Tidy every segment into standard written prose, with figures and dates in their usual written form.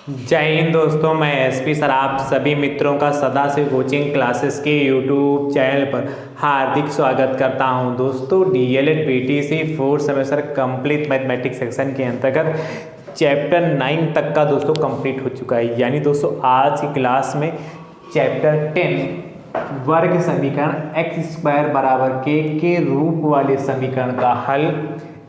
जय हिंद दोस्तों, मैं एसपी सर आप सभी मित्रों का सदा से कोचिंग क्लासेस के यूट्यूब चैनल पर हार्दिक स्वागत करता हूं। दोस्तों DElEd BTC fourth semester complete mathematics section के अंतर्गत चैप्टर 9 तक का दोस्तों कंप्लीट हो चुका है। यानी दोस्तों आज की क्लास में चैप्टर 10 वर्ग समीकरण एक्स स्क्वायर बराबर के रूप वाले समीकरण का हल,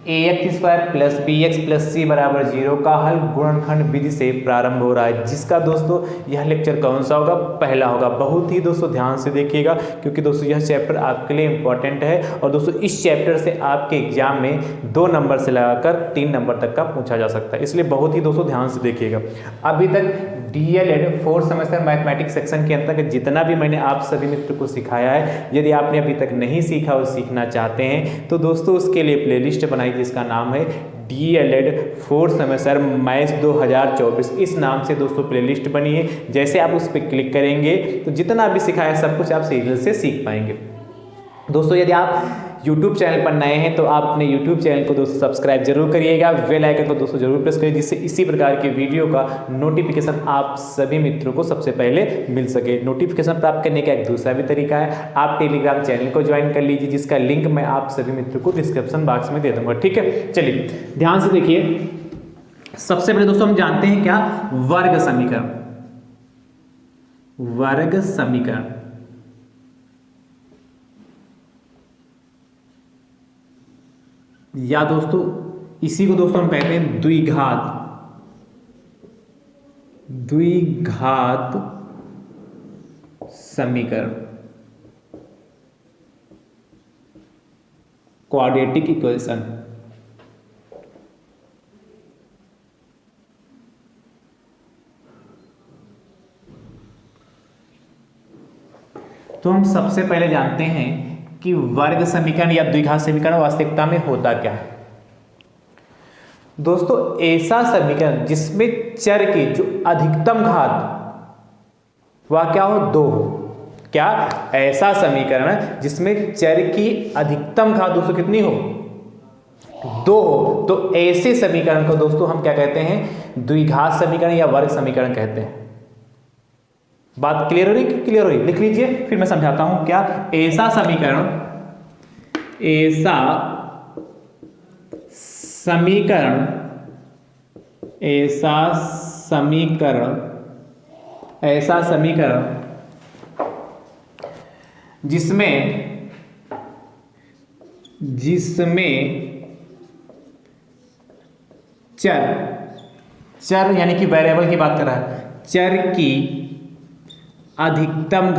A X square plus B X plus C बराबर 0 का हल गुणनखंड विधि से प्रारंभ हो रहा है। जिसका दोस्तों यह लेक्चर कौन सा होगा? पहला होगा। बहुत ही दोस्तों ध्यान से देखिएगा क्योंकि दोस्तों यह चैप्टर आपके लिए इंपॉर्टेंट है और दोस्तों इस चैप्टर से आपके एग्जाम में 2 नंबर से लगाकर 3 नंबर तक का पूछा जा सकता है, इसलिए बहुत ही दोस्तों ध्यान से देखिएगा। अभी तक DElEd fourth semester mathematics section के अंतर्गत जितना भी मैंने आप सभी मित्र को सिखाया है, यदि आपने अभी तक नहीं सीखा और सीखना चाहते हैं तो दोस्तों उसके लिए प्लेलिस्ट बनाई जिसका नाम है डीएलएड फोर्थ सेमेस्टर मैथ्स 2024। इस नाम से दोस्तों प्लेलिस्ट बनी है। जैसे आप उस पर क्लिक करेंगे तो जितना भी सिखाया सब कुछ आप सीरियल से सीख पाएंगे। दोस्तों यदि आप YouTube चैनल पर नए हैं तो आप अपने YouTube चैनल को दोस्तों सब्सक्राइब जरूर करिएगा, बेल आइकन को दोस्तों जरूर प्रेस करिए जिससे इसी प्रकार के वीडियो का नोटिफिकेशन आप सभी मित्रों को सबसे पहले मिल सके। नोटिफिकेशन प्राप्त करने का एक दूसरा भी तरीका है, आप टेलीग्राम चैनल को ज्वाइन कर लीजिए जिसका लिंक मैं आप सभी मित्रों को डिस्क्रिप्शन बॉक्स में दे दूंगा। ठीक है, चलिए ध्यान से देखिए। सबसे पहले दोस्तों हम जानते हैं क्या? वर्ग समीकरण। वर्ग समीकरण या दोस्तों इसी को दोस्तों हम कहते हैं द्विघात समीकरण, क्वाड्रेटिक इक्वेशन। तो हम सबसे पहले जानते हैं कि वर्ग समीकरण या द्विघात समीकरण वास्तविकता में होता क्या है। दोस्तों ऐसा समीकरण जिसमें चर की जो अधिकतम घात वह क्या हो? 2 हो। क्या? ऐसा समीकरण जिसमें चर की अधिकतम घात दोस्तों कितनी हो? 2 हो। तो ऐसे समीकरण को दोस्तों हम क्या कहते हैं? द्विघात समीकरण या वर्ग समीकरण कहते हैं। बात क्लियर हो रही? क्लियर हो रही? लिख लीजिए फिर मैं समझाता हूं। क्या? ऐसा समीकरण जिसमें चर यानी कि वेरिएबल की बात कर रहा है, चर की अधिकतम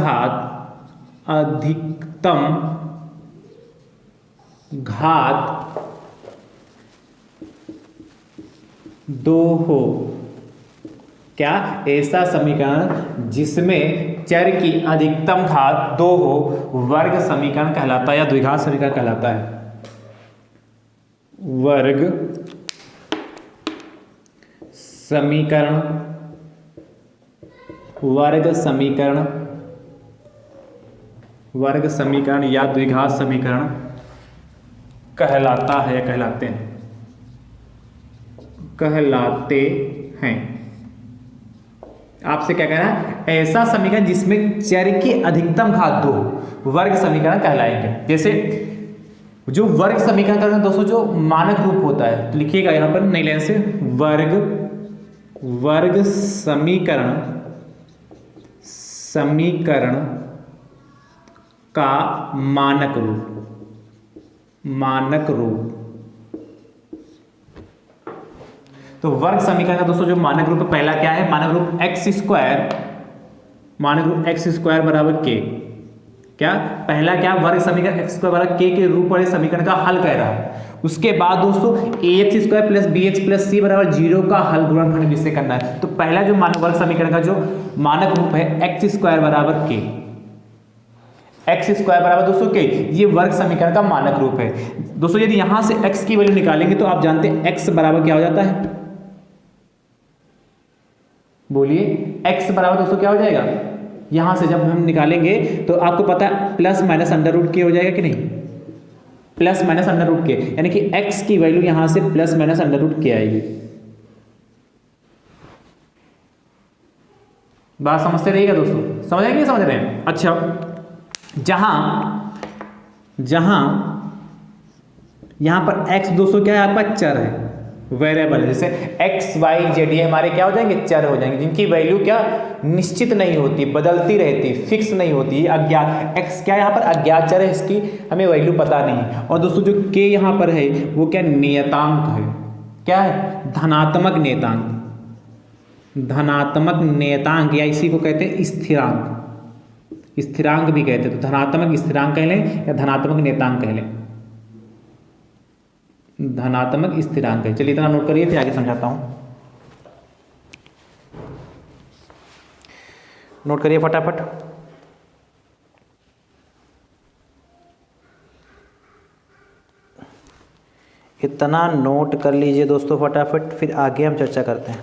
घात 2 हो। क्या? ऐसा समीकरण जिसमें चर की अधिकतम घात 2 हो वर्ग समीकरण कहलाता है या द्विघात समीकरण कहलाता है। वर्ग समीकरण या द्विघात समीकरण कहलाता है या कहलाते हैं। आपसे क्या कहना है? ऐसा समीकरण जिसमें चर की अधिकतम घात 2 वर्ग समीकरण कहलाएंगे। जैसे जो वर्ग समीकरण का दोस्तों जो मानक रूप होता है, तो लिखिएगा यहां पर नई लाइन से, वर्ग समीकरण का मानक रूप। तो वर्ग समीकरण का दोस्तों जो मानक रूप पहला क्या है? मानक रूप एक्स स्क्वायर बराबर के। क्या? पहला क्या? वर्ग समीकरण एक्स स्क्वायर बराबर के रूप वाले समीकरण का हल कह रहा है। उसके बाद दोस्तों A X square plus B X plus C बराबर 0 का हल गुणनखंड विधि से करना है। तो पहला जो वर्ग समीकरण का जो मानक रूप है एक्स स्क्वायर बराबर के, एक्स स्क्वायर बराबर दोस्तों के, ये वर्ग समीकरण का मानक रूप है। दोस्तों यदि यहां से x की वैल्यू निकालेंगे तो आप जानते हैं x बराबर क्या हो जाता है? बोलिए, x बराबर दोस्तों क्या हो जाएगा? यहां से जब हम निकालेंगे तो आपको पता है प्लस माइनस अंडर रूट के हो जाएगा कि नहीं? प्लस माइनस अंडर रूट के, यानी कि x की वैल्यू यहां से प्लस माइनस अंडर रूट के आएगी। बात समझते रहिएगा दोस्तों, समझ रहे हैं कि समझ रहे हैं। अच्छा, जहां यहां पर x दोस्तों क्या है आपका चर है, वेरिएबल, जैसे x y z ये हमारे क्या हो जाएंगे, चर हो जाएंगे, जिनकी वैल्यू क्या निश्चित नहीं होती, बदलती रहती, फिक्स नहीं होती। अज्ञात x क्या यहाँ पर अज्ञात चर है, इसकी हमें वैल्यू पता नहीं है। और दोस्तों जो k यहाँ पर है वो क्या नियतांक है, क्या है धनात्मक नियतांक, धनात्मक नियतांक या इसी को कहते हैं स्थिरांक, स्थिरांक भी कहते हैं। तो धनात्मक स्थिरांक कह लें या धनात्मक नियतांक कह लें, धनात्मक स्थिरांक है। चलिए इतना नोट करिए, फिर आगे समझाता हूं। नोट करिए फटाफट। इतना नोट कर लीजिए दोस्तों फटाफट, फिर आगे हम चर्चा करते हैं।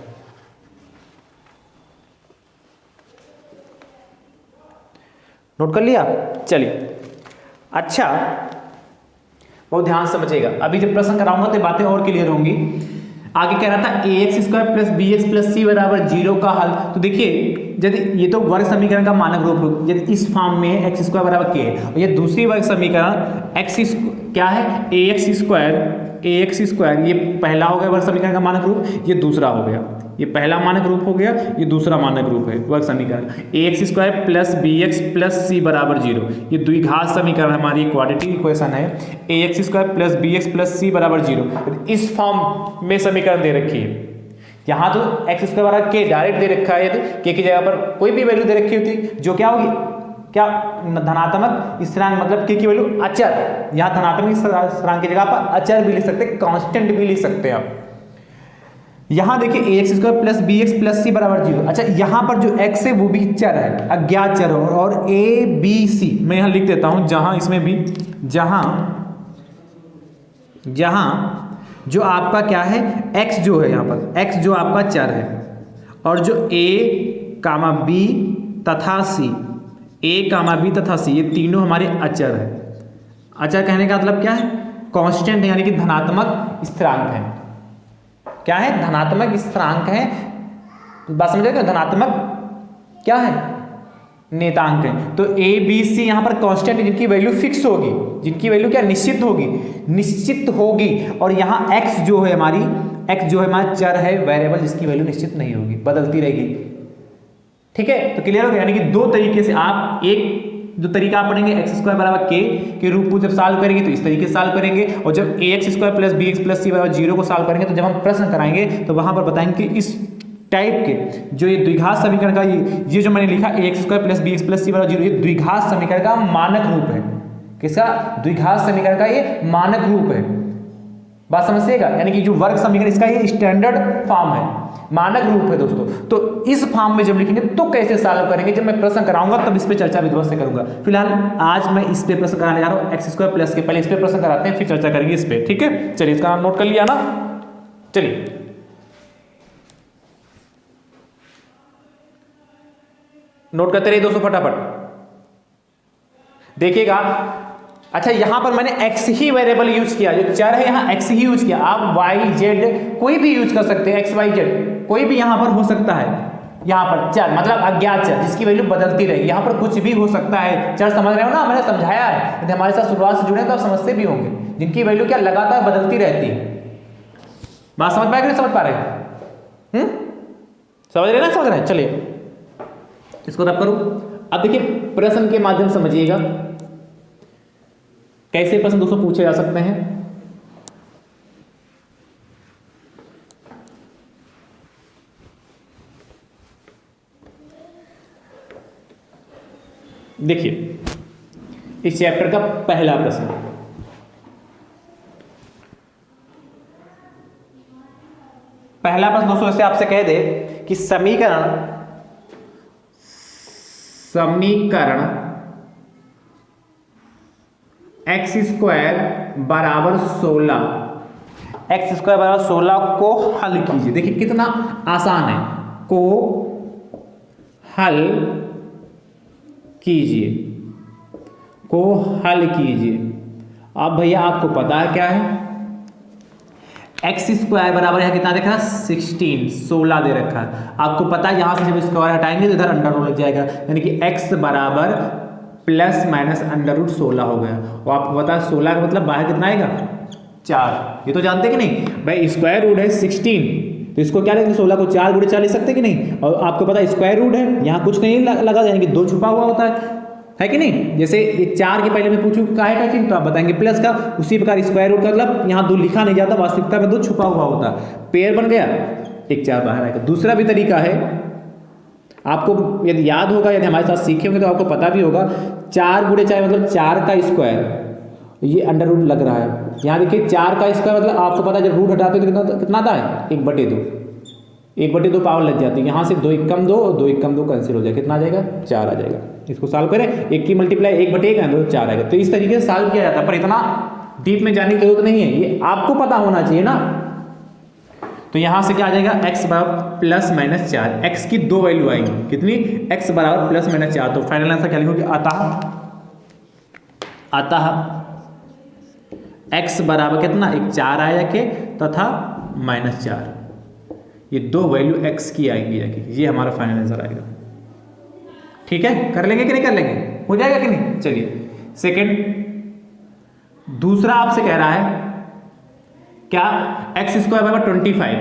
नोट कर लिया, चलिए। अच्छा, बहुत ध्यान से समझिएगा, अभी जब प्रश्न कराऊंगा तो बातें और क्लियर होंगी। आगे कह रहा था ax² plus bx plus c बराबर 0 का हल। तो देखिए, यदि ये तो वर्ग समीकरण का मानक रूप, यदि इस फॉर्म में है x² बराबर k है, और ये दूसरी वर्ग समीकरण x क्या है ax², ये पहला हो गया वर्ग समीकरण का मानक रूप, ये दूसरा हो गया, ये पहला मानक रूप हो गया, ये दूसरा मानक रूप है वर्ग समीकरण। ax² plus bx plus c बराबर 0, ये द्विघात समीकरण हमारी क्वाड्रेटिक इक्वेशन है। ax² plus bx plus c बराबर 0 इस फॉर्म में समीकरण दे रखी है। यहाँ तो x² बराबर k डायरेक्ट दे रखा है, k की जगह पर कोई भी वैल्यू दे रखी होती जो क्या होगी, क्या धनात्मक स्थिरांक, मतलब k की वैल्यू अचर, यहाँ धनात्मक स्थिरांक की जगह पर अचर भी लिख सकते हैं, कांस्टेंट भी लिख सकते हैं आप। यहाँ देखिए ax² plus bx plus c बराबर 0। अच्छा, यहाँ पर जो x है वो भी चर है, अज्ञात चर है, और a b c मैं यहाँ लिख देता हूँ, जहाँ इसमें भी जहाँ जो आपका क्या है x जो है, यहाँ पर x जो आपका चर है, और जो a, b तथा c, ये तीनों हमारे अचर है। अचर कहने का मतलब क्या है, कांस्टेंट है, यानी कि धनात्मक स्थिरांक है। क्या है, धनात्मक स्थिरांक है। बात समझे, धनात्मक क्या है, नियतांक है। तो a b c यहाँ पर कांस्टेंट है, जिनकी वैल्यू फिक्स होगी, जिनकी वैल्यू क्या निश्चित होगी, और यहाँ x जो है हमारा चर है, वेरिएबल, जिसकी वैल्यू निश्चित नहीं होगी, बदलती रहेगी। ठीक है, तो क्लियर हो गया। यानी कि दो तरीके से आप, एक जो तरीका आप पढ़ेंगे x² बराबर k के रूप को जब सॉल्व करेंगे तो इस तरीके से सॉल्व करेंगे, और जब ax² plus bx plus c बराबर 0 को सॉल्व करेंगे तो जब हम प्रश्न कराएंगे तो वहां पर बताएंगे कि इस टाइप के जो ये द्विघात समीकरण का ये जो मैंने लिखा ax² plus bx plus c बराबर 0, ये द्विघात समीकरण का मानक रूप है। किसका, द्विघात समीकरण का ये मानक रूप है। बात समझिएगा, यानी कि जो वर्ग समीकरण, इसका ये स्टैंडर्ड फॉर्म है, मानक रूप है दोस्तों। तो इस फॉर्म में जब लिखेंगे तो कैसे सॉल्व करेंगे, जब मैं प्रश्न कराऊंगा तब इस पे चर्चा विधिवत से करूंगा। फिलहाल आज मैं इस पे प्रश्न कराने जा रहा हूँ x² प्लस के, पहले इस पे प्रश्न कराते हैं, फिर चर्चा करेंगे इस पे। ठीक है, चलिए इसका नाम नोट कर लिया ना। चलिए नोट करते रहिए दोस्तों फटाफट, देखिएगा। अच्छा, यहां पर मैंने x ही वेरिएबल यूज किया, जो चर है यहाँ x ही यूज किया। आप y z कोई भी यूज कर सकते हैं, x y z कोई भी यहां पर हो सकता है। यहाँ पर चर मतलब अज्ञात चर, जिसकी वैल्यू बदलती रहेगी, यहाँ पर कुछ भी हो सकता है। चर समझ रहे हो ना, मैंने समझाया है, यदि हमारे साथ शुरुआत से जुड़े तो आप समझते भी होंगे, जिनकी वैल्यू क्या लगातार बदलती रहती है। बात समझ पाए कि नहीं समझ पा रहे, समझ रहे ना, समझ रहे हैं। चलिए इसको रब करो। अब देखिए प्रश्न के माध्यम से समझिएगा कैसे प्रश्न दोस्तों पूछे जा सकते हैं। देखिए इस चैप्टर का पहला प्रश्न, दोस्तों ऐसे आपसे कह दे कि समीकरण x² बराबर 16, x² बराबर 16 को हल कीजिए। देखिए कितना आसान है, को हल कीजिए। अब भैया आपको पता है क्या है, एक्स स्क्वायर बराबर है कितना देखा 16 16 दे रखा है। आपको पता है यहाँ से जब स्क्वायर हटाएंगे तो इधर अंडर रूट लग जाएगा, यानी कि एक्स बराबर प्लस माइनस अंडर रूट 16 हो गया। और आपको पता है 16 का मतलब बाहर कितना आएगा 4, ये तो जानते कि नहीं भाई। स्क्वायर रूट है 16 तो इसको क्या लिखेंगे 16 को 4 गुणे 4 लिख सकते कि नहीं। और आपको पता है स्क्वायर रूट है, यहाँ कुछ नहीं लगा, यानी कि 2 छुपा हुआ होता है कि नहीं। जैसे 4 के पहले मैं पूछूं काहे का चिन्ह तो आप बताएंगे प्लस का, उसी प्रकार स्क्वायर रूट का मतलब यहाँ 2 लिखा नहीं जाता, वास्तविकता में 2 छुपा हुआ होता। पेयर बन गया, एक 4 बाहर आएगा। दूसरा भी तरीका है, आपको यदि याद होगा, यदि हमारे साथ सीखे होंगे तो आपको पता भी होगा, 4 गुणे 4 मतलब 4 का स्क्वायर, ये अंडर रूट लग रहा है। यहाँ देखिए 4 का स्क्वायर मतलब आपको पता है जब रूट हटाते हो तो कितना आता है 1/2, 1/2 पावर लग जाती है। यहाँ से 2 एकम 2 और 2 एकम 2 कैंसिल हो जाएगा, कितना आ जाएगा 4 आ जाएगा। इसको सॉल्व करें, 1 की मल्टीप्लाई 1/1 है तो 4 आएगा। तो इस तरीके से सॉल्व किया जाता है, पर इतना डीप में जाने की जरूरत नहीं है, ये आपको पता होना चाहिए ना। तो यहाँ से क्या आ जाएगा x बराबर प्लस माइनस 4, x की 2 वैल्यू आएंगी कितनी x बराबर प्लस माइनस 4। तो फाइनल आंसर क्या लिखोगे अतः x बराबर कितना 4 आया के तथा -4, ये 2 वैल्यू x की आएंगी जाके, ये हमारा फाइनल आंसर आएगा। ठीक है, कर लेंगे कि नहीं कर लेंगे, हो जाएगा कि नहीं। चलिए सेकंड, दूसरा आपसे कह रहा है क्या एक्स स्क्वायर बराबर 25,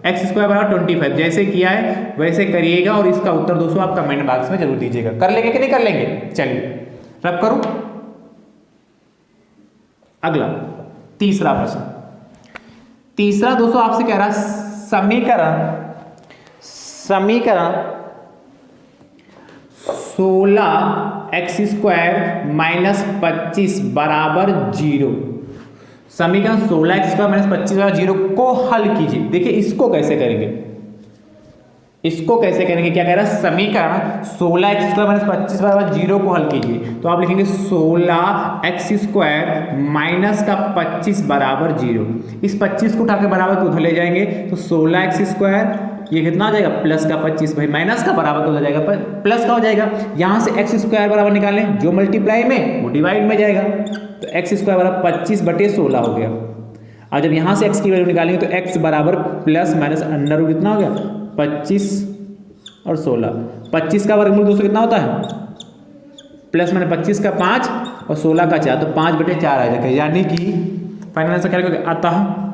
एक्स स्क्वायर बराबर 25 जैसे किया है वैसे करिएगा और इसका उत्तर दोस्तों आप कमेंट बॉक्स में जरूर दीजिएगा। कर लेंगे कि नहीं कर लेंगे। चलिए रब करूं, अगला तीसरा प्रश्न। तीसरा दोस्तों आपसे कह रहा है समीकरण 16x स्क्वायर माइनस 25 बराबर 0। समीकरण 16x स्क्वायर माइनस 25 बराबर 0 को हल कीजिए। देखिए इसको कैसे करेंगे, क्या कह रहा है समीकरण 16x स्क्वायर माइनस 25 बराबर 0 को हल कीजिए। तो आप लिखेंगे 16x स्क्वायर माइनस का 25 बराबर 0। इस 25 को उठा के बराबर को उधर ले जाएंगे तो 16x स्क्वायर ये कितना आ जाएगा प्लस का 25, भाई माइनस का बराबर हो जाएगा प्लस का हो जाएगा। यहाँ से x स्क्वायर बराबर निकालें, जो मल्टीप्लाई में वो डिवाइड में जाएगा, तो x स्क्वायर बराबर 25/16 हो गया। और जब यहाँ से x की वैल्यू निकालेंगे तो x बराबर प्लस माइनस अंडर रूट कितना हो गया 25 और 16। 25 का वर्गमूल दोस्तों कितना होता है प्लस माइनस 25 का 5 और 16 का 4, तो 5/4 आ जाएगा। यानी कि फाइनल आंसर क्या होगा अतः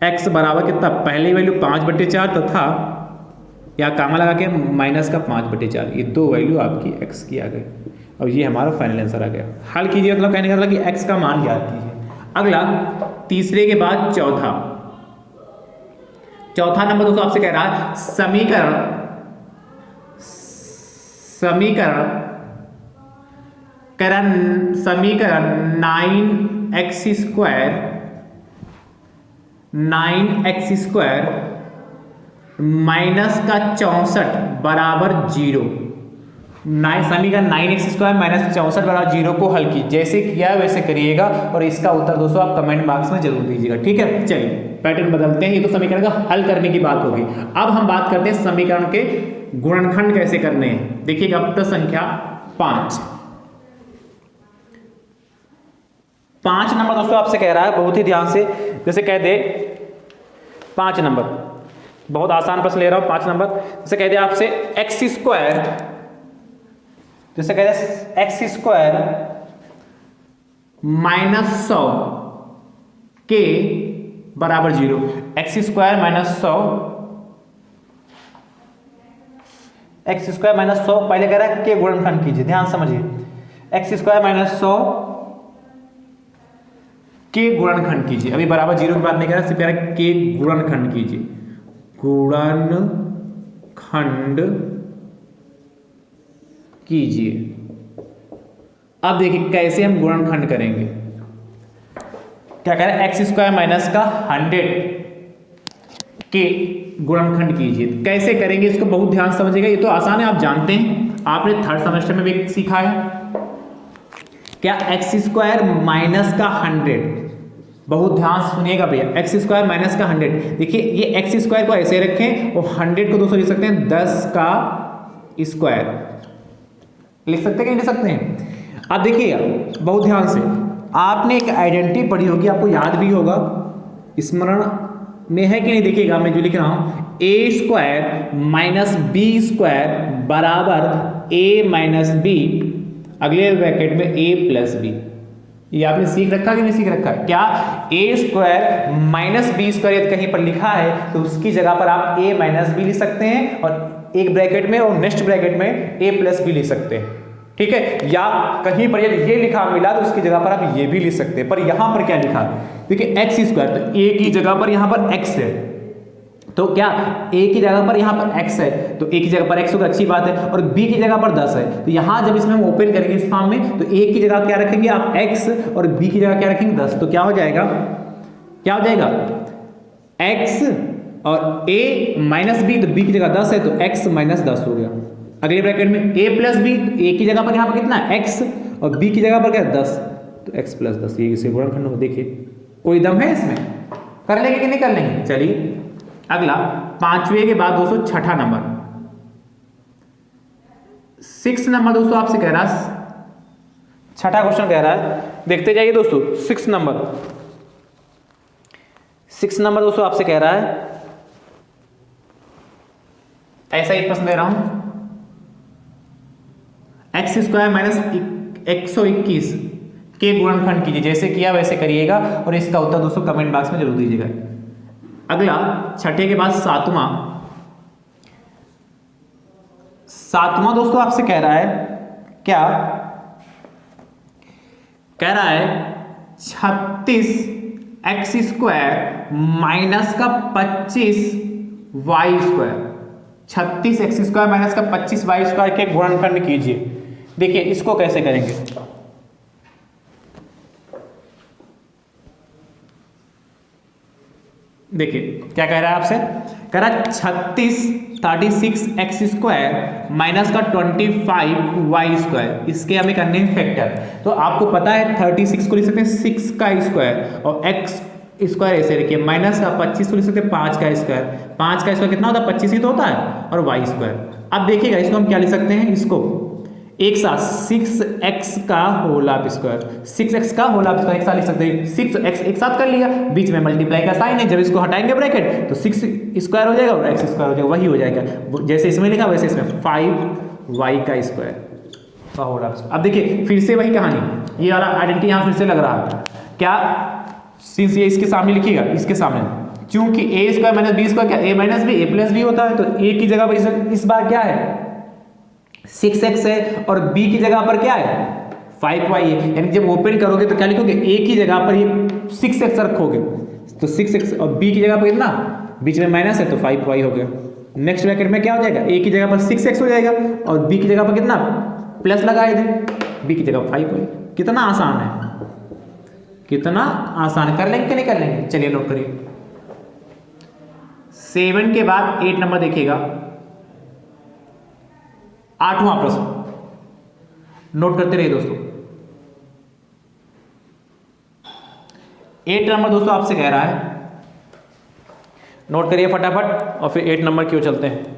x बराबर कितना पहली वैल्यू 5/4 तथा या कामा लगा के माइनस का 5/4, ये 2 वैल्यू आपकी x की आ गई और ये हमारा फाइनल आंसर आ गया। हल कीजिए मतलब कहने का मतलब कि x का मान ज्ञात कीजिए। अगला तीसरे के बाद चौथा नंबर दोस्तों आपसे कह रहा है समीकरण 9x स्क्वायर माइनस का 64 बराबर 0। समीकरण 9x स्क्वायर माइनस 64 बराबर 0 को हल की, जैसे किया वैसे करिएगा और इसका उत्तर दोस्तों आप कमेंट बॉक्स में जरूर दीजिएगा। ठीक है, चलिए पैटर्न बदलते हैं। ये तो समीकरण का हल करने की बात होगी। अब हम बात करते हैं समीकरण के गुणनखंड कैसे करने हैं। देखिएगा प्रश्न संख्या 5 नंबर दोस्तों आपसे कह रहा है, बहुत ही ध्यान से, जैसे कह दे 5 नंबर, बहुत आसान प्रश्न ले रहा हूं 5 नंबर। जैसे कह दे आपसे एक्स स्क्वायर, जैसे कह दे एक्स स्क्वायर माइनस 100 के बराबर 0। X square minus 100, x square minus 100 पहले कह रहा है के गुणनखंड कीजिए, ध्यान समझिए। एक्स स्क्वायर माइनस 100 के गुणनखंड कीजिए। अभी बराबर 0 की बात नहीं कर रहा, सिर्फ कह रहा है के गुणनखंड कीजिए, गुणनखंड कीजिए। अब देखिए कैसे हम गुणनखंड करेंगे। क्या कह रहे हैं एक्स स्क्वायर माइनस का 100 के गुणनखंड कीजिए। कैसे करेंगे इसको बहुत ध्यान समझिएगा, ये तो आसान है, आप जानते हैं, आपने 3rd सेमेस्टर में भी सीखा है। क्या एक्स स्क्वायर माइनस का 100, बहुत ध्यान सुनिएगा भैया, एक्स स्क्वायर माइनस का 100। देखिए ये एक्स स्क्वायर को ऐसे रखें और 100 को दोस्तों लिख सकते हैं 10 का स्क्वायर, लिख सकते हैं कि नहीं लिख सकते हैं। अब देखिएगा बहुत ध्यान से, आपने एक आइडेंटिटी पढ़ी होगी, आपको याद भी होगा, स्मरण में है कि नहीं देखिएगा, मैं जो लिख रहा हूं ए स्क्वायर माइनस बी स्क्वायर बराबर ए माइनस बी, अगले ब्रैकेट में ए प्लस बी। ये आपने सीख रखा कि नहीं सीख रखा है? क्या ए स्क्वायर माइनस बी स्क्वायर कहीं पर लिखा है तो उसकी जगह पर आप ए माइनस बी लिख सकते हैं और एक ब्रैकेट में और नेक्स्ट ब्रैकेट में ए प्लस बी लिख सकते हैं, ठीक है। या कहीं पर ये लिखा मिला तो उसकी जगह पर आप ये भी लिख सकते हैं। पर यहां पर क्या लिखा, देखिए एक्स स्क्वायर, तो ए की जगह पर यहां पर एक्स है, तो क्या a की जगह पर यहाँ पर x है तो a की जगह पर x होगा, अच्छी बात है। और b की जगह पर 10 है तो यहाँ जब इसमें हम ओपन करेंगे इस फॉर्म में तो a की जगह क्या रखेंगे आप x और b की जगह क्या रखेंगे 10, तो क्या हो जाएगा, क्या हो जाएगा x और a माइनस बी, तो b की जगह 10 है तो x माइनस 10 हो गया। अगले ब्रैकेट में a प्लस बी, तो a की जगह पर यहाँ पर कितना x और b की जगह पर क्या 10, तो x प्लस 10, ये इसे गुणनखंड हो। देखिए कोई दम है इसमें, कर लेंगे कि नहीं कर लेंगे। चलिए अगला पांचवें के बाद दोस्तों छठा नंबर, 6 नंबर दोस्तों आपसे कह रहा है, छठा क्वेश्चन कह रहा है, देखते जाइए दोस्तों। 6 नंबर दोस्तों आपसे कह रहा है, ऐसा ही प्रश्न दे रहा हूं, एक्स स्क्वायर माइनस 121 के गुणनखंड कीजिए। जैसे किया वैसे करिएगा और इसका उत्तर दोस्तों कमेंट बॉक्स में जरूर दीजिएगा। अगला छठे के बाद सातवां दोस्तों आपसे कह रहा है, क्या कह रहा है 36 एक्स स्क्वायर माइनस का 25 Y square, 36 X square minus का 25 वाई स्क्वायर के गुणनखंड कीजिए। देखिए इसको कैसे करेंगे, देखिए क्या कह रहा है आपसे, कह रहा है 36 एक्स स्क्वायर माइनस का 25 वाई स्क्वायर, इसके हमें करने हैं फैक्टर। तो आपको पता है 36 को लिख सकते हैं 6 का स्क्वायर और एक्स स्क्वायर ऐसे रखिए, माइनस का 25 को लिख सकते हैं 5 का स्क्वायर, 5 का स्क्वायर कितना होता है 25 ही तो होता है, और वाई स्क्वायर। अब देखिएगा इसको हम क्या लिख सकते हैं, इसको एक साथ 6x का होल ऑफ स्क्वायर, 6x का होल ऑफ स्क्वायर एक साथ लिख सकते हैं, 6x एक साथ कर लिया, बीच में मल्टीप्लाई का साइन है, जब इसको हटाएंगे ब्रैकेट तो 6 स्क्वायर हो जाएगा और x स्क्वायर हो जाएगा, वही हो जाएगा जैसे इसमें लिखा वैसे इसमें 5y का स्क्वायर का होल ऑफ स्क्वायर। अब देखिए फिर से वही कहानी, ये वाला आइडेंटिटी यहाँ फिर से लग रहा है, क्या सिंस ये इसके सामने लिखिएगा, इसके सामने चूंकि a square minus B square क्या a minus B a plus B होता है, तो a की जगह पर इस बार क्या है 6x है और b की जगह पर क्या है 5y है, यानी जब ओपन करोगे तो क्या लिखोगे a की जगह पर ये 6x रखोगे तो 6x और b की जगह पर कितना बीच में माइनस है तो 5y हो गया। नेक्स्ट ब्रैकेट में क्या हो जाएगा, a की जगह पर 6x हो जाएगा और b की जगह पर कितना प्लस लगाए थे, b की जगह 5y। कितना आसान है, कितना आसान, कर लेंगे कि नहीं कर लेंगे। चलिए नोट करिए 7 के बाद 8 नंबर देखिएगा, 8वां प्रश्न नोट करते रहिए दोस्तों। 8 नंबर दोस्तों आपसे कह रहा है, नोट करिए फटाफट और फिर 8 नंबर क्यों चलते हैं।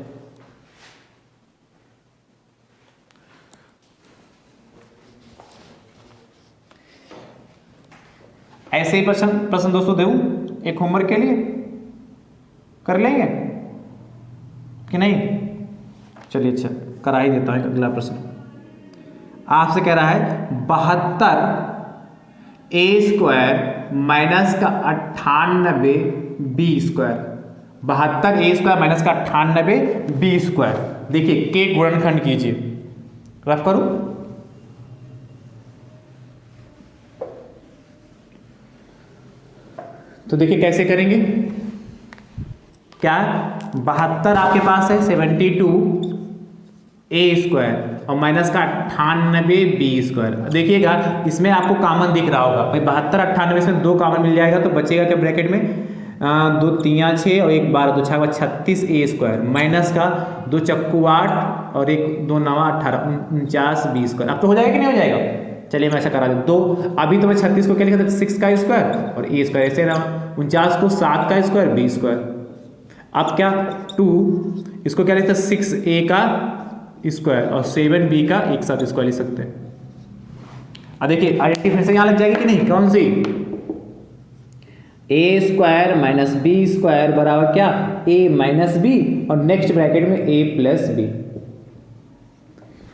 ऐसे ही प्रश्न दोस्तों दूं एक होमवर्क के लिए, कर लेंगे कि नहीं। चलिए अच्छा करा ही देता हूं। अगला प्रश्न आपसे कह रहा है 72 ए स्क्वायर माइनस का 98 बी स्क्वायर, 72 ए स्क्वायर माइनस का 98 बी स्क्वायर। देखिए के गुणनखंड कीजिए, रफ करूं तो देखिए कैसे करेंगे, क्या 72 आपके पास है 72 ए स्क्वायर और माइनस का 98 बी स्क्वायर। देखिएगा इसमें आपको कॉमन दिख रहा होगा भाई, 72 98 इसमें 2 कॉमन मिल जाएगा तो बचेगा क्या ब्रैकेट में 2 3 6 और 1 12 2 6 36 ए स्क्वायर माइनस का 2 चक्कू 8 और 1 2 9 18 49 बी स्क्वायर। अब तो हो जाएगा कि नहीं हो जाएगा। चलिए मैं ऐसा करा देता दो, अभी तो मैं 36 को क्या लिखा था 6 का स्क्वायर और ए स्क्वायर ऐसे रहा, 49 को 7 का स्क्वायर बी स्क्वायर। अब क्या 2 इसको क्या लिखता 6 ए का स्क्वायर और 7 बी का एक साथ स्क्वायर लिख सकते हैं। अब देखिए आइडेंटिटी फिर से यहाँ लग जाएगी कि नहीं, कौन सी ए स्क्वायर माइनस बी स्क्वायर बराबर क्या, ए माइनस बी, और नेक्स्ट ब्रैकेट में ए प्लस बी।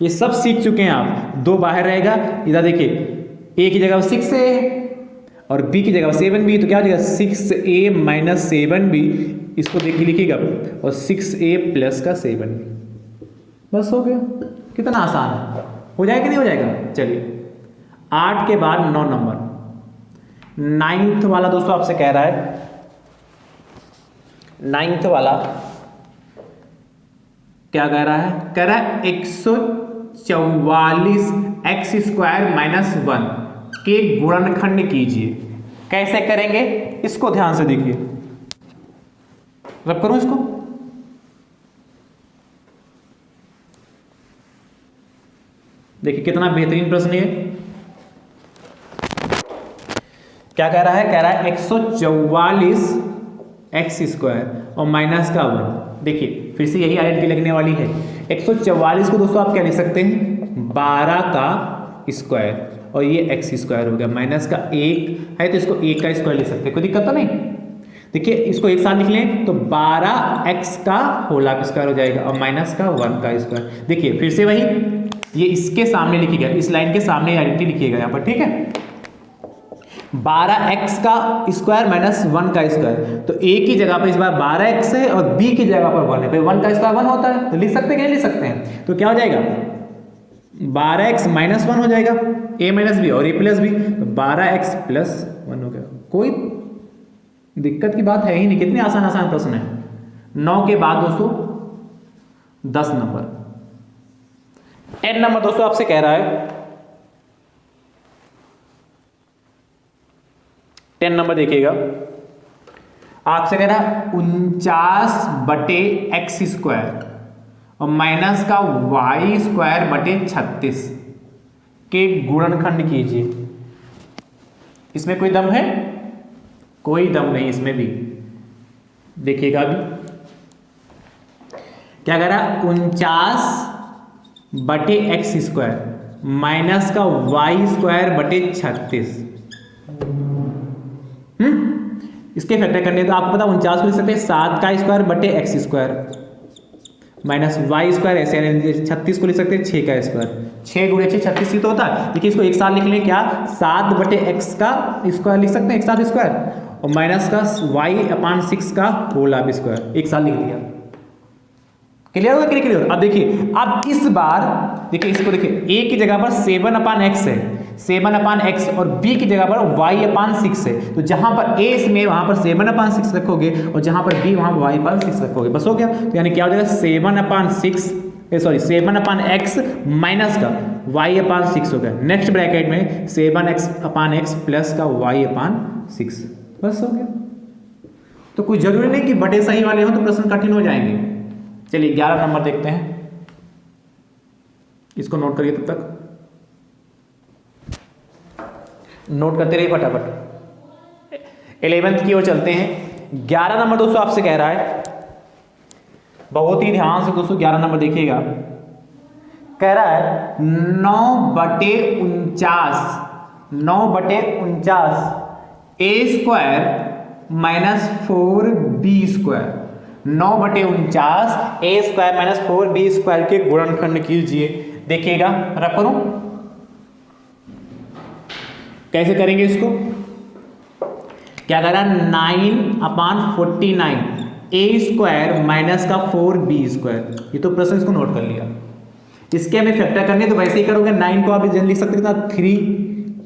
ये सब सीख चुके हैं आप। 2 बाहर रहेगा, इधर देखिए ए की जगह 6a और बी की जगह 7b, तो क्या हो जाएगा 6a माइनस 7b, इसको देख के लिखिएगा, और 6a प्लस का 7b। बस हो गया। कितना आसान है, हो जाएगा कि नहीं हो जाएगा। चलिए 8 के बाद 9 नंबर, 9th वाला दोस्तों आपसे कह रहा है, 9th वाला क्या कह रहा है, कह रहा है 144 एक्स स्क्वायर माइनस 1 के गुणनखंड कीजिए। कैसे करेंगे इसको ध्यान से देखिए। रब करूं इसको, देखिए कितना बेहतरीन प्रश्न है। क्या कह रहा है, कह रहा है 144 एक्स स्क्वायर और माइनस का 1। देखिए फिर से यही आइडेंटिटी लगने वाली है। 144 को दोस्तों आप क्या लिख सकते हैं, 12 का स्क्वायर, और ये एक्स स्क्वायर हो गया, माइनस का 1 है तो इसको 1 का स्क्वायर लिख सकते हैं, कोई दिक्कत तो नहीं। देखिए इसको एक साथ लिख लें तो 12x का होल स्क्वायर हो जाएगा और माइनस का 1 का स्क्वायर। देखिए फिर से वही, ये इसके सामने लिखिएगा, इस लाइन के सामने आइडेंटिटी लिखिएगा यहाँ पर, ठीक है। 12x का स्क्वायर माइनस 1 का स्क्वायर, तो a की जगह पर इस बार 12x है और b की जगह पर 1 है, भाई 1 का स्क्वायर 1 होता है, तो लिख सकते हैं कि नहीं लिख सकते हैं। तो क्या हो जाएगा 12x माइनस 1 हो जाएगा, a माइनस बी और a प्लस बी, तो 12x प्लस 1 हो गया। कोई दिक्कत की बात है ही नहीं, कितने आसान आसान प्रश्न है। 9 के बाद दोस्तों 10 नंबर, 10 नंबर दोस्तों आपसे कह रहा है, 10 नंबर देखिएगा, आपसे कह रहा है 49 बटे एक्स स्क्वायर और माइनस का वाई स्क्वायर बटे 36 के गुणनखंड कीजिए। इसमें कोई दम है, कोई दम नहीं इसमें भी। देखिएगा अभी क्या कह रहा है, 49 बटे एक्स स्क्वायर माइनस का वाई स्क्वायर बटे 36। इसके फैक्टर करने तो आपको पता 49 को लिख सकते हैं 7 का स्क्वायर बटे X square minus Y square, ऐसे 36 को लिख सकते हैं 6 का स्क्वायर। 6 गुणे 6 36 ही तो होता है। देखिए इसको एक साथ लिख लें, क्या 7 बटे एक्स का स्क्वायर लिख सकते हैं, एक साथ स्क्वायर, और माइनस का वाई अपान 6 का होल स्क्वायर, एक साथ लिख दिया। क्लियर होगा कि क्लियर? अब देखिए, अब इस बार देखिए इसको देखिए, a की जगह पर 7 अपान एक्स है, 7 अपान एक्स, और b की जगह पर y अपान 6 है, तो जहां पर a इसमें वहां पर 7 अपान 6 रखोगे और जहां पर b वहां y अपान 6 रखोगे, बस हो गया। तो यानी क्या हो जाएगा 7 अपान 6, सॉरी 7 अपान एक्स माइनस का y अपान 6 हो गया। नेक्स्ट ब्रैकेट में 7x अपान एक्स प्लस का y अपान 6, बस हो गया। तो कोई जरूरी नहीं कि बटे सही वाले हो तो प्रश्न कठिन हो जाएंगे। चलिए 11 नंबर देखते हैं, इसको नोट करिए, तब तक नोट करते रहिए फटाफट। 11th की ओर चलते हैं। 11 नंबर दोस्तों आपसे कह रहा है, बहुत ही ध्यान से दोस्तों 11 नंबर देखिएगा, कह रहा है 9 बटे 49 a square minus 4b square, 9 बटे 49 a square minus 4b square के गुणनखंड कीजिए। देखिएगा, रब करूं, कैसे करेंगे इसको, क्या कह रहा है 9 अपान 49 a स्क्वायर माइनस का 4b स्क्वायर, ये तो प्रश्न, इसको नोट कर लिया। इसके हमें फैक्टर करने तो वैसे ही करोगे, 9 को आप लिख सकते हैं 3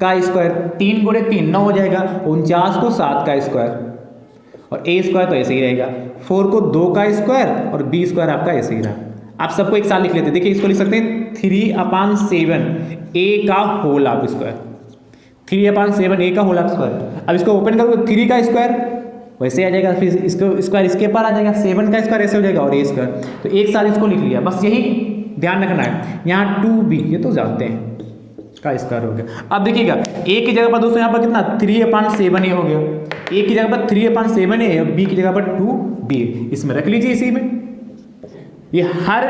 का स्क्वायर, 3 गुणे 3 9 हो जाएगा, 49 को 7 का स्क्वायर, और a स्क्वायर तो ऐसे ही रहेगा, 4 को 2 का स्क्वायर और b स्क्वायर आपका ऐसे ही रहा। आप सबको एक साथ लिख लेते हैं। देखिए इसको लिख सकते हैं 3 अपान 7 a का होल स्क्वायर, 3 अपान 7 a का होल स्क्वायर। अब इसको ओपन करोगे 3 का स्क्वायर वैसे आ जाएगा, फिर इसको स्क्वायर इसके पर आ जाएगा, 7 का स्क्वायर ऐसे हो जाएगा और a स्क्वायर, तो एक साथ इसको लिख लिया। बस यही ध्यान रखना है। यहाँ 2b ये तो जानते हैं का स्क्वायर हो गया। अब देखिएगा a की जगह पर दोस्तों यहाँ पर कितना 3 अपान 7 a हो गया, a की जगह पर 3 अपान 7 a और b की जगह पर 2b, इसमें रख लीजिए। इसी में ये हर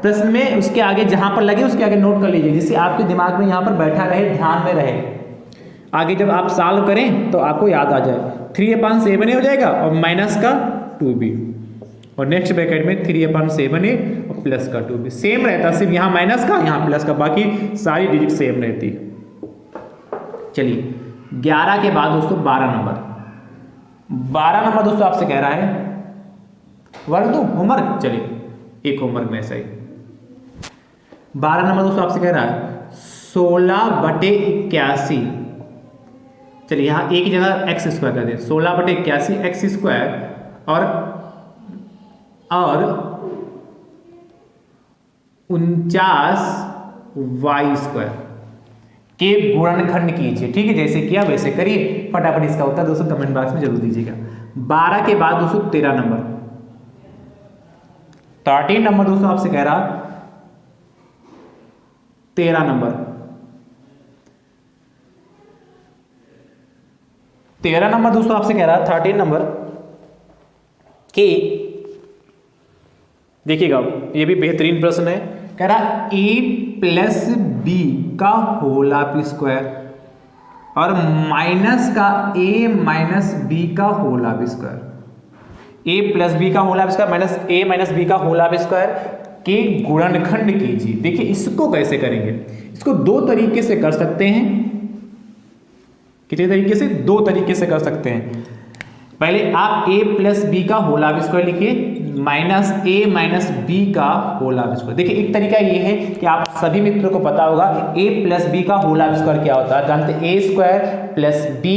प्रश्न में उसके आगे जहां पर लगे उसके आगे नोट कर लीजिए, जिससे आपके दिमाग में यहाँ पर बैठा रहे, ध्यान में रहे, आगे जब आप सॉल्व करें तो आपको याद आ जाए। 3/7 हो जाएगा और माइनस का 2b, और नेक्स्ट ब्रैकेट में 3/7 और प्लस का 2b। सेम रहता, सिर्फ यहाँ माइनस का यहाँ प्लस का, बाकी सारी डिजिट सेम रहती। चलिए 11 के बाद दोस्तों 12 नंबर। 12 नंबर दोस्तों आपसे कह रहा है वर्क दो होमवर्क। चलिए एक होमवर्क में ऐसा ही 12 नंबर दोस्तों आपसे कह रहा है 16/81। चलिए यहाँ एक की जगह एक्स स्क्वायर कर दे, 16/81 एक्स स्क्वायर और 49 वाई स्क्वायर के गुणनखंड कीजिए। ठीक है, जैसे किया वैसे करिए। फटाफट इसका उत्तर दोस्तों कमेंट बॉक्स में जरूर दीजिएगा। 12 के बाद दोस्तों 13 नंबर। 13 नंबर दोस्तों आपसे कह रहा 13 नंबर। 13 नंबर दोस्तों आपसे कह रहा 13 नंबर कि देखिएगा ये भी बेहतरीन प्रश्न है। कह रहा a+b का होल ऑफ स्क्वायर और माइनस का a-b का होल ऑफ स्क्वायर। a+b का whole of square minus a-b का होल ऑफ स्क्वायर के गुणनखंड कीजिए। देखिए इसको कैसे करेंगे, इसको दो तरीके से कर सकते हैं। कितने तरीके से? दो तरीके से कर सकते हैं। पहले आप a+b का होल ऑफ स्क्वायर लिखिए माइनस a-b का होल ऑफ स्क्वायर। देखिए एक तरीका ये है कि आप सभी मित्रों को पता होगा a+b का होल ऑफ स्क्वायर क्या होता है, जानते हैं a² + b²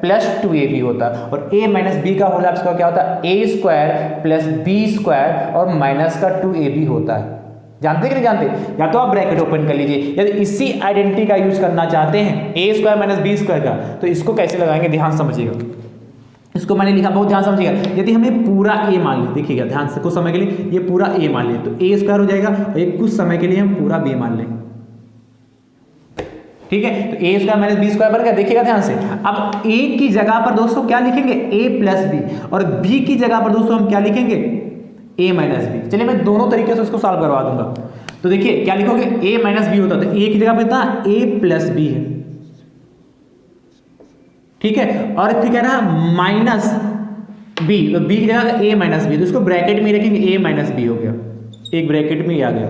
+ 2ab होता है। और a-b का होल ऑफ स्क्वायर क्या होता है, a² + b² और माइनस का 2ab होता है। जानते कि नहीं जानते? या तो आप ब्रैकेट ओपन कर लीजिए, यदि इसी आइडेंटिटी का यूज करना चाहते हैं a² - b² का, तो इसको कैसे लगाएंगे ध्यान समझिएगा। इसको मैंने लिखा, बहुत ध्यान समझिएगा। यदि हमें पूरा a मान ले, देखिएगा ध्यान से, कुछ समय के लिए ये पूरा a मान ले तो a² हो जाएगा, और एक कुछ समय के लिए हम पूरा b मान लें। ठीक है, तो a² - b² बन गया। देखिएगा ध्यान से, अब a की जगह पर दोस्तों क्या लिखेंगे, a+b, और b की जगह पर दोस्तों हम क्या लिखेंगे, a-b। चलिए मैं दोनों तरीके से उसको सॉल्व करवा दूंगा। तो देखिए क्या लिखोगे, a-b होता है तो a की जगह पर कितना, a+b है। ठीक है, और फिर कह रहा माइनस b, तो b की जगह a-b, तो इसको ब्रैकेट में रखेंगे, a-b हो गया, एक ब्रैकेट में ही आ गया।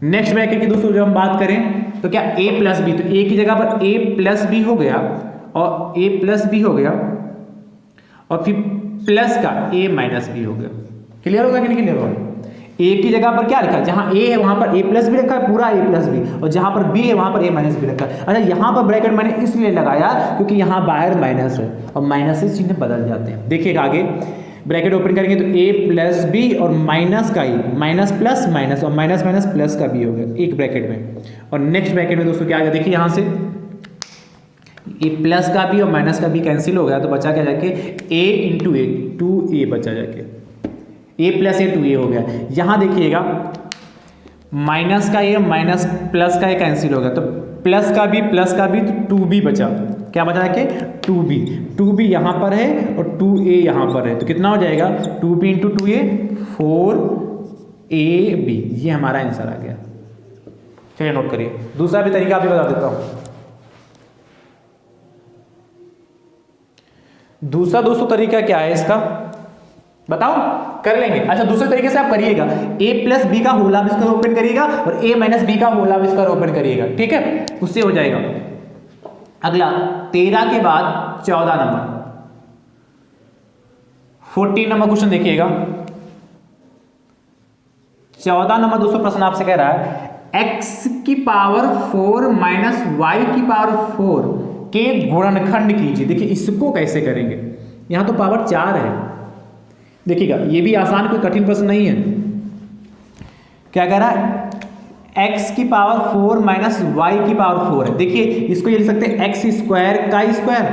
नेक्स्ट ब्रैकेट की दोस्तों जब हम बात करें तो क्या a+b, तो a की जगह पर a+b हो गया और a+b हो गया, और फिर प्लस का a-b हो गया। क्लियर होगा कि नहीं क्लियर होगा? a की जगह पर क्या रखा है, जहां a है वहां पर a+b रखा है, पूरा a+b, और जहां पर b है वहां पर a-b रखा है। अच्छा यहां पर ब्रैकेट मैंने इसलिए लगाया क्योंकि यहां बाहर माइनस है और माइनस से चिन्ह बदल जाते हैं। देखिएगा आगे ब्रैकेट ओपन करेंगे तो a+b और माइनस का ही, माइनस प्लस माइनस और माइनस माइनस प्लस का b हो गया एक ब्रैकेट में। और नेक्स्ट ब्रैकेट में दोस्तों क्या आ गया, देखिए यहां से a प्लस का b और माइनस का b कैंसिल हो गया, तो बचा क्या जाके a × a, 2a बचा जाके, a + a 2a हो गया। यहां देखिएगा माइनस का a माइनस प्लस का a कैंसिल हो गया, तो प्लस का b तो 2b बचा। क्या बचा के 2b यहां पर है और 2a यहां पर है, तो कितना हो जाएगा 2b × 2a 4ab। ये हमारा आंसर आ गया। चलिए नोट करिए। दूसरा भी तरीका आप बता देता हूं। दूसरा दोस्तों तरीका क्या है इसका, बताओ, कर लेंगे। अच्छा दूसरे तरीके से आप करिएगा, a+b का होल ऑफ स्क्वायर ओपन करिएगा और a-b का होल ऑफ स्क्वायर ओपन करिएगा। ठीक है, उससे हो जाएगा। अगला 13 के बाद 14 नंबर, 14 नंबर क्वेश्चन देखिएगा। 14 नंबर दोस्तों प्रश्न आपसे कह रहा है x⁴ - y⁴ के गुणनखंड कीजिए। देखिए इसको कैसे करेंगे, यहां तो पावर 4 है। देखिएगा ये भी आसान, कोई कठिन प्रश्न नहीं है। क्या कह रहा है, x⁴ - y⁴ है। देखिए इसको ये लिख सकते हैं x² का स्क्वायर।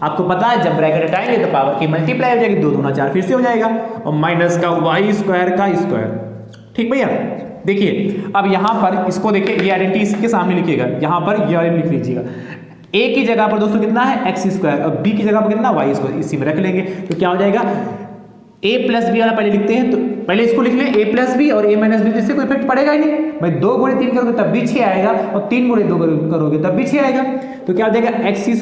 आपको पता है जब ब्रैकेट हटाएंगे तो पावर की मल्टीप्लाई हो जाएगी, 2 दूना 4 फिर से हो जाएगा, और माइनस का y² का स्क्वायर। ठीक भैया, देखिए अब यहां पर इसको देखिए, ये आइडेंटिटी इसके सामने लिखिएगा, यहां पर ये लिख लीजिएगा। a की जगह पर दोस्तों कितना है x² और b की जगह पर कितना y², इसी में रख लेंगे। तो क्या हो जाएगा, a+b वाला पहले लिखते हैं, तो पहले इसको लिख लें a+b और a-b, तो इससे कोई इफेक्ट पड़ेगा ही नहीं भाई। 2 × 3 करोगे तब भी 6 आएगा, और 3 × 2 करोगे तब भी 6 आएगा। तो क्या हो जाएगा x²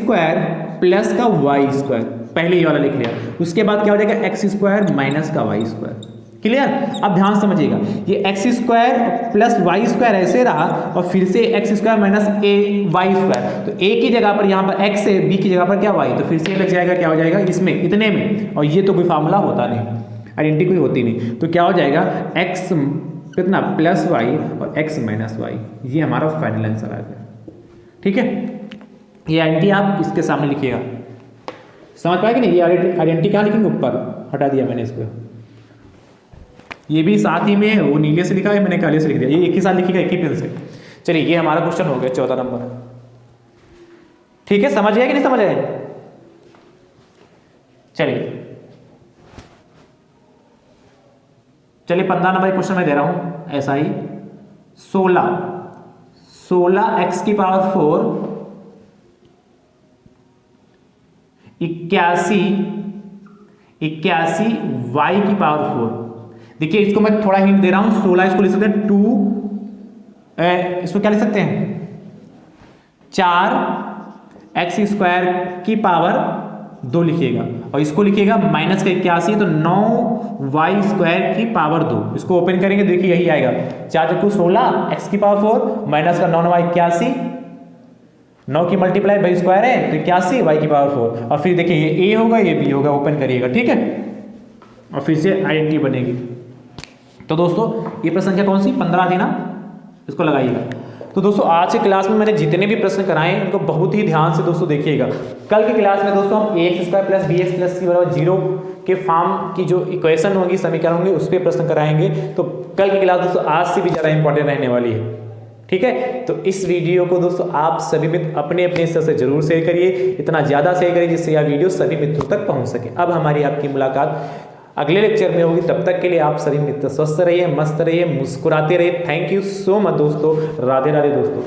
+ का y²। पहले ये वाला लिख लिया। उसके बाद क्या हो जाएगा एक्स स्क्वायर माइनस का वाई स्क्वायर। क्लियर? अब ध्यान समझिएगा, ये X square plus Y square ऐसे रहा और फिर से X square minus A Y square, तो ए की जगह पर यहाँ पर एक्स है, बी की जगह पर क्या वाई, तो फिर से लग जाएगा क्या हो जाएगा इसमें इतने में, और ये तो कोई फार्मूला होता नहीं, आइडेंटिटी कोई होती नहीं, तो क्या हो जाएगा एक्स कितना प्लस वाई और एक्स माइनस वाई, ये हमारा फाइनल आंसर आ गया। ठीक है, ये आइडेंटिटी आप इसके सामने लिखिएगा। समझ पाए कि नहीं? ये आइडेंटिटी कहाँ लिखेंगे? ऊपर हटा दिया मैंने इसको। ये भी साथ ही में वो नीले से लिखा है, मैंने काले से लिख दिया, ये एक ही साथ लिखिएगा, एक ही पेन से। चलिए ये हमारा क्वेश्चन हो गया 14 नंबर। ठीक है, समझ गया कि नहीं समझ आया? चलिए 15 नंबर क्वेश्चन मैं दे रहा हूं ऐसा ही। 16 एक्स की पावर 4 81 वाई की पावर 4। देखिए इसको मैं थोड़ा हिंट दे रहा हूं, 16 इसको लिख सकते हैं 2, इसको क्या लिख सकते हैं 4 एक्स स्क्वायर की पावर 2 लिखिएगा, और इसको लिखिएगा माइनस का 81 तो 9 वाई स्क्वायर की पावर 2। इसको ओपन करेंगे, देखिए यही आएगा 4 × 2 16 एक्स की पावर 4 माइनस का 9 वाई 81, 9 की मल्टीप्लाई बाई स्क्वायर है तो 81 वाई की पावर 4, और फिर देखिए ये ए होगा ये बी होगा, ओपन करिएगा। ठीक है, और फिर से आइडेंटिटी बनेगी। तो दोस्तों ये प्रश्न संख्या कौन सी 15 थी ना, इसको लगाइएगा। तो दोस्तों आज के क्लास में मैंने जितने भी प्रश्न कराए उनको बहुत ही ध्यान से दोस्तों देखिएगा। कल की क्लास में दोस्तों हम ax square plus bx plus c बराबर 0 के फॉर्म की जो इक्वेशन होंगी, समीकरण होंगे, उस पर प्रश्न कराएंगे। तो कल की क्लास दोस्तों आज से भी ज़्यादा इंपॉर्टेंट रहने वाली है। ठीक है, तो इस वीडियो को दोस्तों आप सभी मित्र अपने अपने स्तर से जरूर शेयर करिए, इतना ज़्यादा शेयर करिए जिससे यह वीडियो सभी मित्रों तक पहुँच सके। अब हमारी आपकी मुलाकात अगले लेक्चर में होगी, तब तक के लिए आप सभी मित्र स्वस्थ रहिए, मस्त रहिए, मुस्कुराते रहिए। थैंक यू सो मच दोस्तों, राधे राधे दोस्तों।